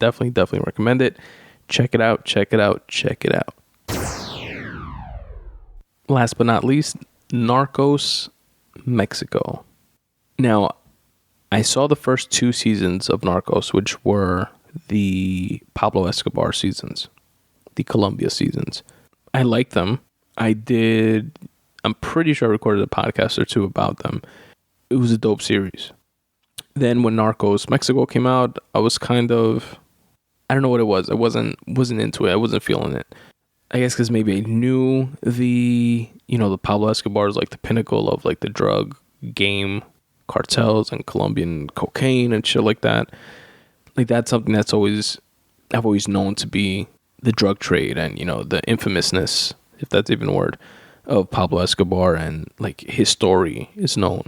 definitely recommend it. Check it out. Last but not least, Narcos Mexico. Now, I saw the first 2 seasons of Narcos, which were the Pablo Escobar seasons, the Colombia seasons. I liked them. I'm pretty sure I recorded a podcast or 2 about them. It was a dope series. Then when Narcos Mexico came out, I was I don't know what it was. I wasn't into it. I wasn't feeling it. I guess because maybe I knew the Pablo Escobar is like the pinnacle of like the drug game cartels and Colombian cocaine and shit like that. Like that's something I've always known to be the drug trade and, the infamousness, if that's even a word, of Pablo Escobar, and like his story is known.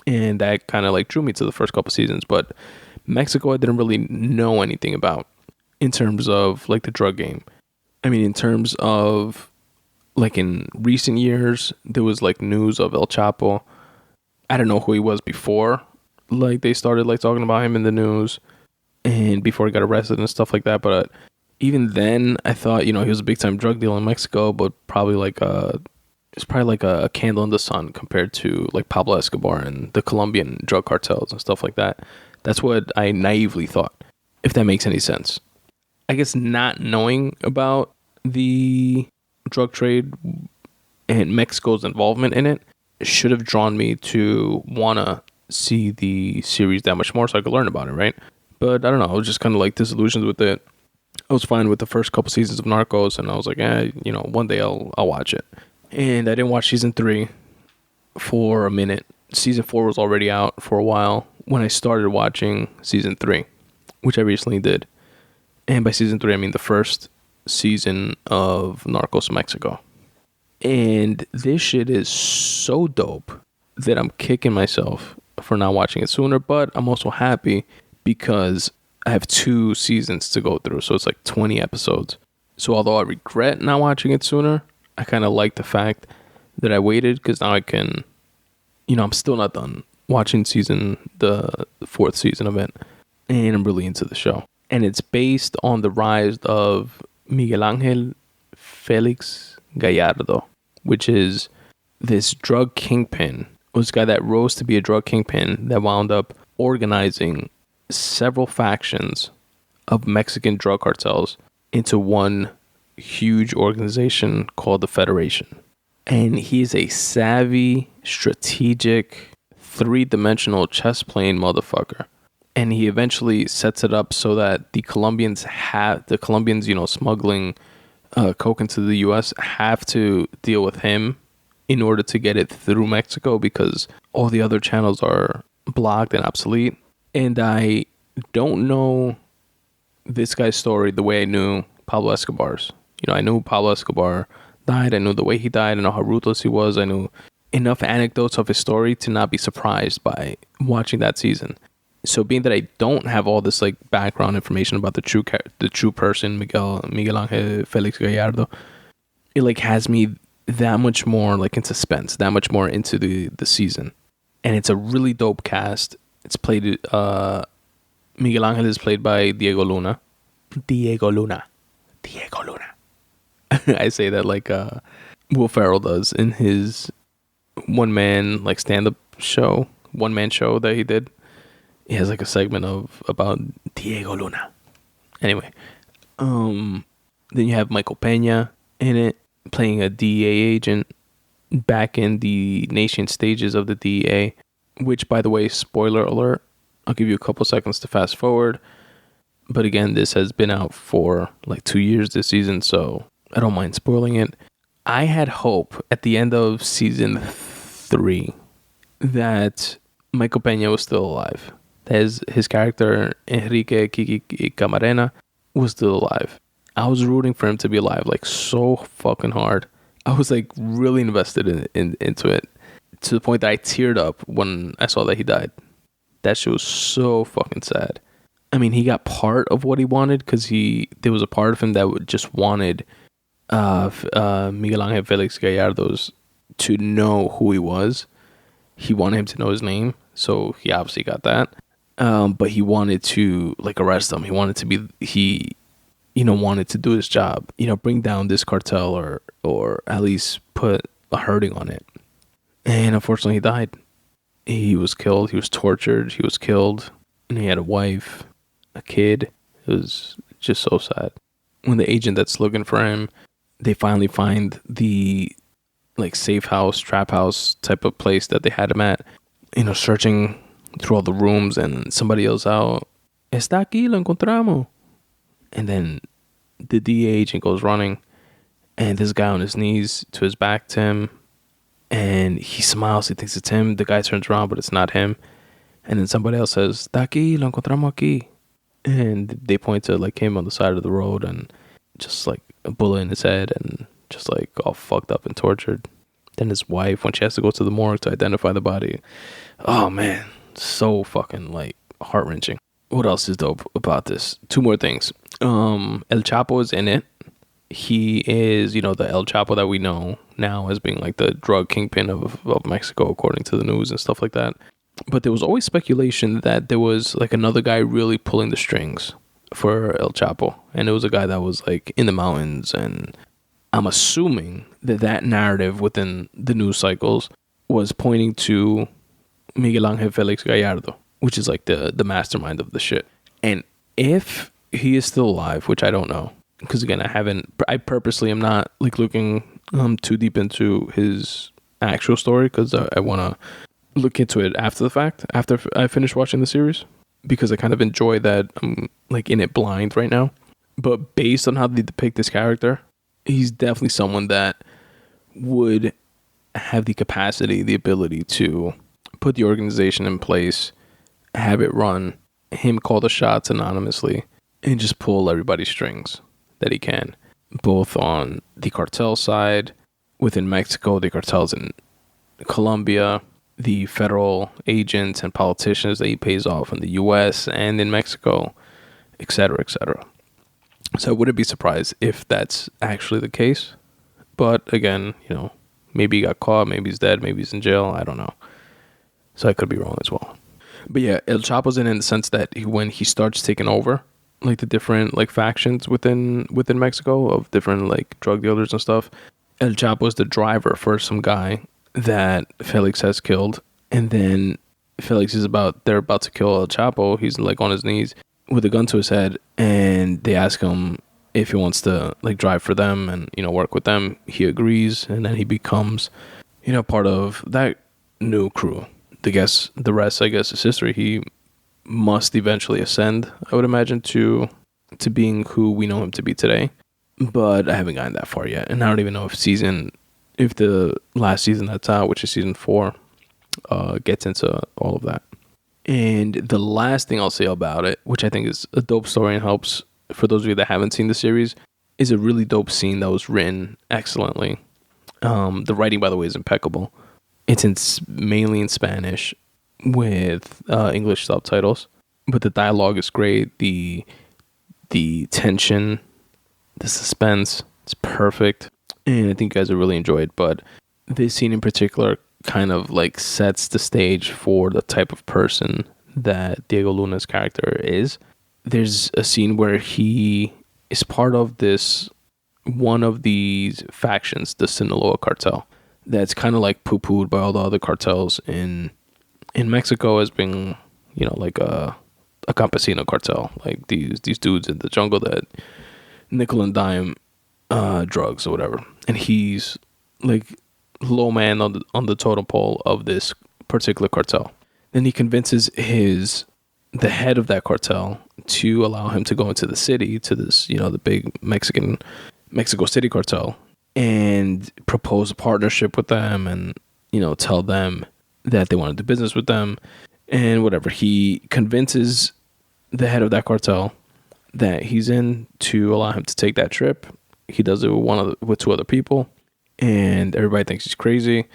And that kind of like drew me to the first couple seasons. But Mexico, I didn't really know anything about in terms of like the drug game. I mean, in terms of like in recent years, there was like news of El Chapo. I don't know who he was before. Like they started like talking about him in the news and before he got arrested and stuff like that. But even then I thought, he was a big time drug dealer in Mexico, but probably it's probably like a candle in the sun compared to like Pablo Escobar and the Colombian drug cartels and stuff like that. That's what I naively thought, if that makes any sense. I guess not knowing about the drug trade and Mexico's involvement in it should have drawn me to want to see the series that much more so I could learn about it, right? But I don't know, I was just kind of like disillusioned with it. I was fine with the first couple seasons of Narcos, and I was like, one day I'll watch it. And I didn't watch season 3 for a minute. Season 4 was already out for a while when I started watching season 3, which I recently did. And by season 3, I mean the first season of Narcos Mexico. And this shit is so dope that I'm kicking myself for not watching it sooner. But I'm also happy because I have 2 seasons to go through. So it's like 20 episodes. So although I regret not watching it sooner, I kind of like the fact that I waited, because now I can, I'm still not done watching the 4th season of it. And I'm really into the show. And it's based on the rise of Miguel Angel Felix Gallardo, which is this drug kingpin. It was a guy that rose to be a drug kingpin that wound up organizing several factions of Mexican drug cartels into one huge organization called the Federation. And he's a savvy, strategic, 3-dimensional chess playing motherfucker. And he eventually sets it up so that the Colombians, smuggling coke into the U.S. have to deal with him in order to get it through Mexico, because all the other channels are blocked and obsolete. And I don't know this guy's story the way I knew Pablo Escobar's. I knew Pablo Escobar died. I knew the way he died. I know how ruthless he was. I knew enough anecdotes of his story to not be surprised by watching that season. So being that I don't have all this like background information about the true person, Miguel Angel Felix Gallardo, it like has me that much more like in suspense, that much more into the season. And it's a really dope cast. It's played, Miguel Angel is played by Diego Luna. I say that like Will Ferrell does in his one-man like stand-up show, one-man show that he did. He has like a segment about Diego Luna. Anyway, then you have Michael Peña in it, playing a DEA agent back in the nascent stages of the DEA, which, by the way, spoiler alert, I'll give you a couple seconds to fast forward. But again, this has been out for like 2 years this season, so I don't mind spoiling it. I had hope at the end of season 3 that Michael Peña was still alive. His character, Enrique Kiki Camarena, was still alive. I was rooting for him to be alive, like so fucking hard. I was like really invested into it, to the point that I teared up when I saw that he died. That shit was so fucking sad. I mean, he got part of what he wanted, because there was a part of him that just wanted Miguel Angel Felix Gallardo's to know who he was. He wanted him to know his name, so he obviously got that. But he wanted to like arrest them. He wanted to be wanted to do his job, bring down this cartel or at least put a hurting on it. And unfortunately, he died. He was killed. He was tortured. He was killed. And he had a wife, a kid. It was just so sad. When the agent that's looking for him, they finally find the like safe house, trap house type of place that they had him at, searching through all the rooms, and somebody yells out, "Está aquí, lo encontramos." And then the DEA agent goes running, and this guy on his knees to his back to him, and he smiles. He thinks it's him. The guy turns around, but it's not him. And then somebody else says, "Está aquí, lo encontramos aquí." And they point to like him on the side of the road, and just like a bullet in his head, and just like all fucked up and tortured. Then his wife, when she has to go to the morgue to identify the body. Oh man, so fucking like heart-wrenching. What else is dope about this? Two more things. El Chapo is in it. He is, the El Chapo that we know now as being like the drug kingpin of Mexico, according to the news and stuff like that. But there was always speculation that there was like another guy really pulling the strings for El Chapo. And it was a guy that was like in the mountains. And I'm assuming that narrative within the news cycles was pointing to Miguel Ángel Felix Gallardo, which is like the mastermind of the shit. And if he is still alive, which I don't know, because again, I purposely am not like looking too deep into his actual story, because I want to look into it after the fact, after I finish watching the series, because I kind of enjoy that I'm like in it blind right now. But based on how they depict this character, he's definitely someone that would have the capacity, the ability to put the organization in place, have it run, him call the shots anonymously, and just pull everybody's strings that he can, both on the cartel side within Mexico, the cartels in Colombia, the federal agents and politicians that he pays off in the US and in Mexico, etc., etc. So I wouldn't be surprised if that's actually the case. But again, maybe he got caught, maybe he's dead, maybe he's in jail, I don't know. So I could be wrong as well. But yeah, El Chapo's in the sense that when he starts taking over like the different like factions within Mexico of different like drug dealers and stuff, El Chapo is the driver for some guy that Felix has killed. And then Felix they're about to kill El Chapo. He's like on his knees with a gun to his head, and they ask him if he wants to like drive for them and work with them. He agrees, and then he becomes part of that new crew. The rest, I guess, is history. He must eventually ascend, I would imagine, to being who we know him to be today. But I haven't gotten that far yet, and I don't even know if the last season that's out, which is season 4, gets into all of that. And the last thing I'll say about it, which I think is a dope story and helps for those of you that haven't seen the series, is a really dope scene that was written excellently. The writing, by the way, is impeccable. It's mainly in Spanish with English subtitles, but the dialogue is great. The tension, the suspense, it's perfect, and I think you guys will really enjoy it. But this scene in particular kind of like sets the stage for the type of person that Diego Luna's character is. There's a scene where he is part of one of these factions, the Sinaloa cartel, that's kind of like poo-pooed by all the other cartels in Mexico as being, like a campesino cartel, like these dudes in the jungle that nickel and dime drugs or whatever. And he's like low man on the totem pole of this particular cartel. Then he convinces the head of that cartel to allow him to go into the city, to this, the big Mexico City cartel, and propose a partnership with them, and tell them that they want to do business with them and whatever. He convinces the head of that cartel that he's in to allow him to take that trip. He does it with 2 other people, and everybody thinks he's crazy,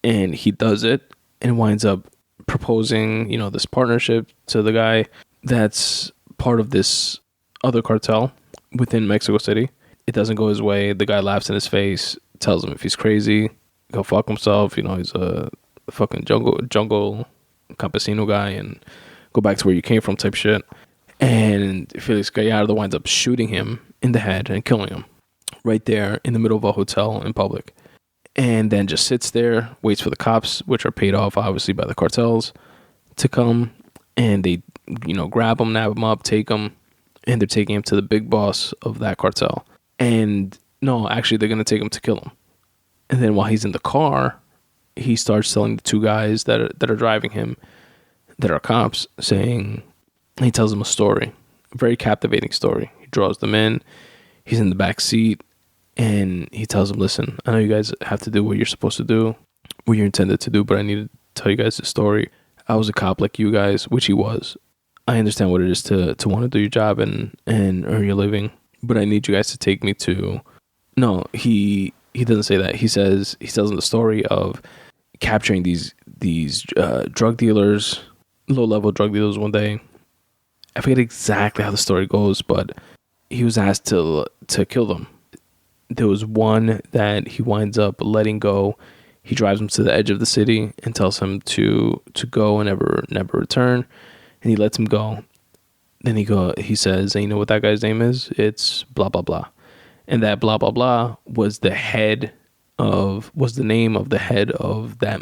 and he does it and winds up proposing this partnership to the guy that's part of this other cartel within Mexico City. It doesn't go his way. The guy laughs in his face, tells him if he's crazy, go fuck himself. He's a fucking jungle campesino guy, and go back to where you came from type shit. And Felix Gallardo winds up shooting him in the head and killing him right there in the middle of a hotel in public. And then just sits there, waits for the cops, which are paid off obviously by the cartels, to come. And they, grab him, nab him up, take him, and they're taking him to the big boss of that cartel. And no, actually they're going to take him to kill him. And then while he's in the car, he starts telling the two guys that are driving him, that are cops, he tells them a story, a very captivating story. He draws them in. He's in the back seat, and he tells them, listen, I know you guys have to do what you're supposed to do, what you're intended to do, but I need to tell you guys this story. I was a cop like you guys, which he was. I understand what it is to want to do your job and earn your living, but I need you guys to take me to... No, he doesn't say that. He tells them the story of capturing these drug dealers, low-level drug dealers one day. I forget exactly how the story goes, but he was asked to kill them. There was one that he winds up letting go. He drives him to the edge of the city and tells him to go and never return. And he lets him go. Then he says, and you know what that guy's name is? It's blah, blah, blah. And that blah, blah, blah was the name of the head of that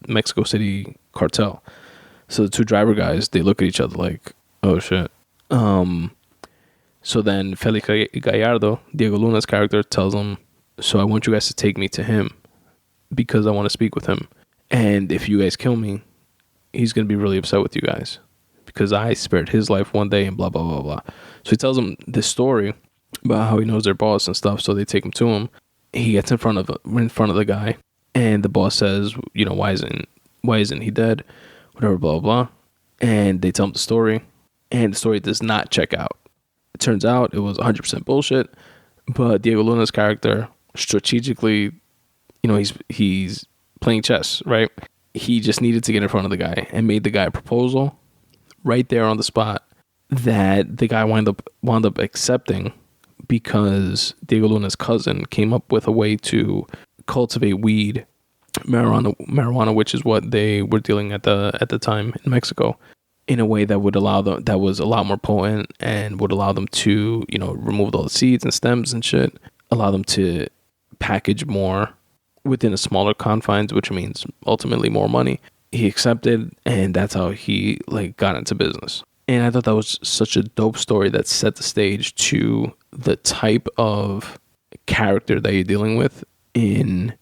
Mexico City cartel. So the two driver guys, they look at each other like, oh shit. So then Felix Gallardo, Diego Luna's character, tells him, so I want you guys to take me to him because I want to speak with him. And if you guys kill me, he's going to be really upset with you guys because I spared his life one day and blah, blah, blah, blah. So he tells them this story about how he knows their boss and stuff. So they take him to him. He gets in front of the guy, and the boss says, why isn't he dead? Whatever, blah, blah, blah. And they tell him the story. And the story does not check out. It turns out it was 100% bullshit. But Diego Luna's character, strategically, he's playing chess, right? He just needed to get in front of the guy and made the guy a proposal right there on the spot that the guy wound up accepting because Diego Luna's cousin came up with a way to cultivate marijuana, which is what they were dealing at the time in Mexico, in a way that would allow them, that was a lot more potent and would allow them to, remove all the seeds and stems and shit, allow them to package more within a smaller confines, which means ultimately more money. He accepted, and that's how he got into business. And I thought that was such a dope story that set the stage to the type of character that you're dealing with, in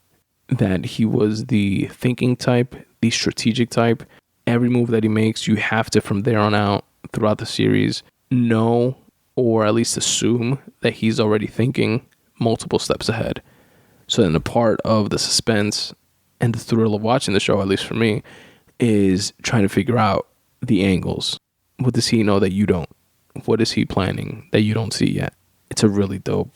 that he was the thinking type, the strategic type. Every move that he makes, you have to, from there on out, throughout the series, know or at least assume that he's already thinking multiple steps ahead. So then the part of the suspense and the thrill of watching the show, at least for me, is trying to figure out the angles. What does he know that you don't? What is he planning that you don't see yet? It's a really dope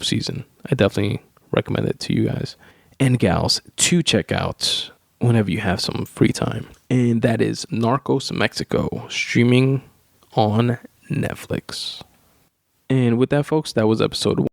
season. I definitely recommend it to you guys and gals to check out whenever you have some free time. And that is Narcos Mexico, streaming on Netflix. And with that, folks, that was episode 1.